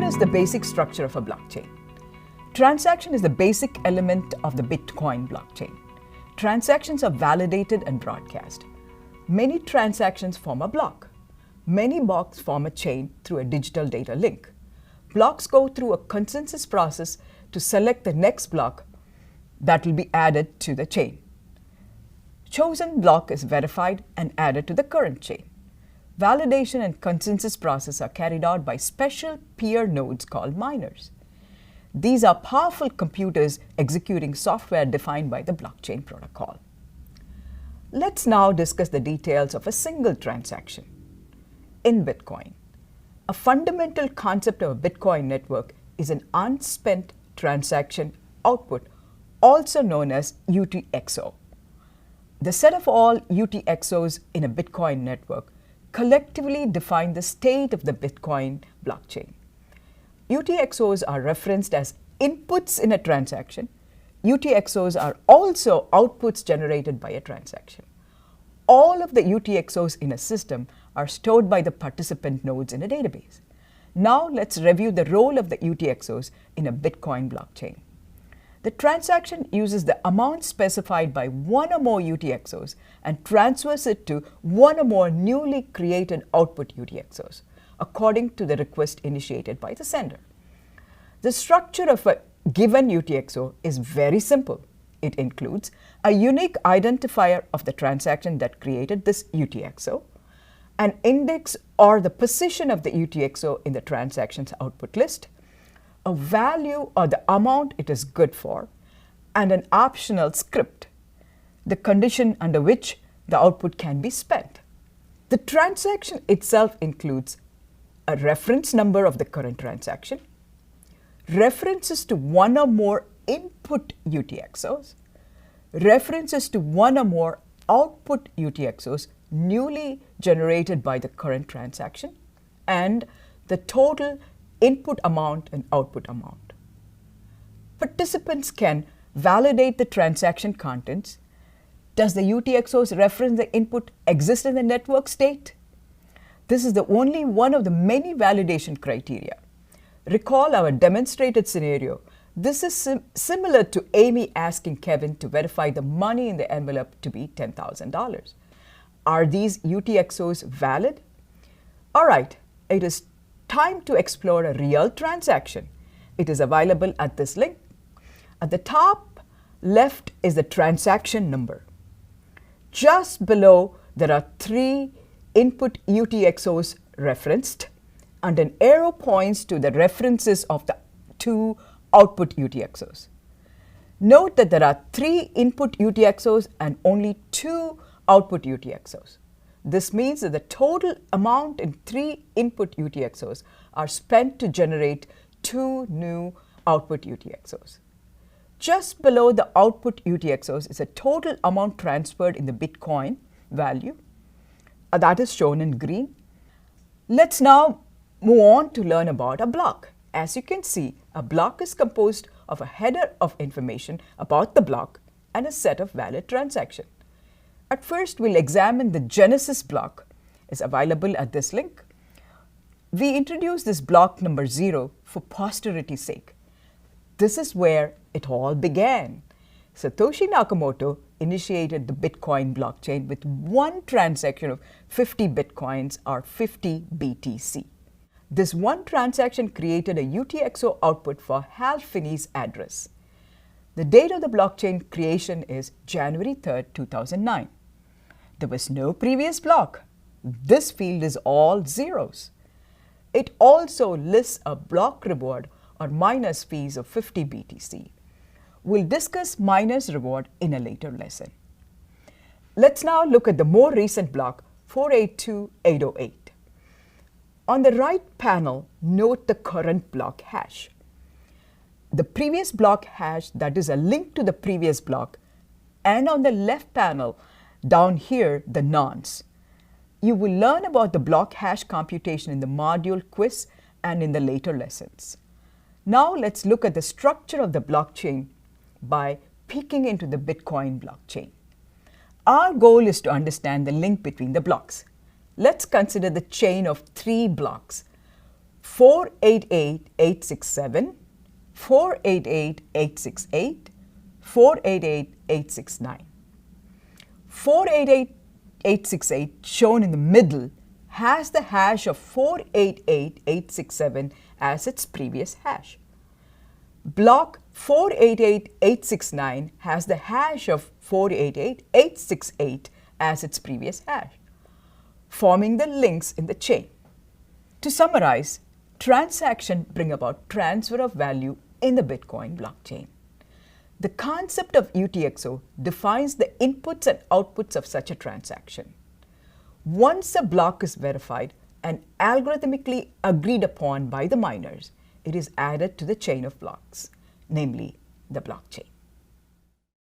is the basic structure of a blockchain. Transaction is the basic element of the Bitcoin blockchain. Transactions are validated and broadcast. Many transactions form a block. Many blocks form a chain through a digital data link. Blocks go through a consensus process to select the next block that will be added to the chain. Chosen block is verified and added to the current chain. Validation and consensus process are carried out by special peer nodes called miners. These are powerful computers executing software defined by the blockchain protocol. Let's now discuss the details of a single transaction. In Bitcoin, a fundamental concept of a Bitcoin network is an unspent transaction output, also known as UTXO. The set of all UTXOs in a Bitcoin network collectively define the state of the Bitcoin blockchain. UTXOs are referenced as inputs in a transaction. UTXOs are also outputs generated by a transaction. All of the UTXOs in a system are stored by the participant nodes in a database. Now let's review the role of the UTXOs in a Bitcoin blockchain. The transaction uses the amount specified by one or more UTXOs and transfers it to one or more newly created output UTXOs, according to the request initiated by the sender. The structure of a given UTXO is very simple. It includes a unique identifier of the transaction that created this UTXO, an index or the position of the UTXO in the transaction's output list, a value or the amount it is good for, and an optional script, the condition under which the output can be spent. The transaction itself includes a reference number of the current transaction, references to one or more input UTXOs, references to one or more output UTXOs newly generated by the current transaction, and the total input amount and output amount. Participants can validate the transaction contents. Does the UTXOs reference the input exist in the network state? This is the only one of the many validation criteria. Recall our demonstrated scenario. This is similar to Amy asking Kevin to verify the money in the envelope to be $10,000. Are these UTXOs valid? All right, it is time to explore a real transaction. It is available at this link. At the top left is the transaction number. Just below, there are 3 input UTXOs referenced, and an arrow points to the references of the 2 output UTXOs. Note that there are 3 input UTXOs and only 2 output UTXOs. This means that the total amount in 3 input UTXOs are spent to generate 2 new output UTXOs. Just below the output UTXOs is the total amount transferred in the Bitcoin value. That is shown in green. Let's now move on to learn about a block. As you can see, a block is composed of a header of information about the block and a set of valid transactions. At first, we'll examine the Genesis block. It's available at this link. We introduce this block number 0 for posterity's sake. This is where it all began. Satoshi Nakamoto initiated the Bitcoin blockchain with one transaction of 50 Bitcoins or 50 BTC. This one transaction created a UTXO output for Hal Finney's address. The date of the blockchain creation is January 3rd, 2009. There was no previous block. This field is all zeros. It also lists a block reward or miners fees of 50 BTC. We'll discuss miners reward in a later lesson. Let's now look at the more recent block 482808. On the right panel, note the current block hash. The previous block hash, that is a link to the previous block, and on the left panel, down here, the nonce. You will learn about the block hash computation in the module quiz and in the later lessons. Now let's look at the structure of the blockchain by peeking into the Bitcoin blockchain. Our goal is to understand the link between the blocks. Let's consider the chain of 3 blocks. 488-867, 488-868, 488-869. 488-868, shown in the middle, has the hash of 488-867 as its previous hash. Block 488-869 has the hash of 488-868 as its previous hash, forming the links in the chain. To summarize, transactions bring about transfer of value in the Bitcoin blockchain. The concept of UTXO defines the inputs and outputs of such a transaction. Once a block is verified and algorithmically agreed upon by the miners, it is added to the chain of blocks, namely the blockchain.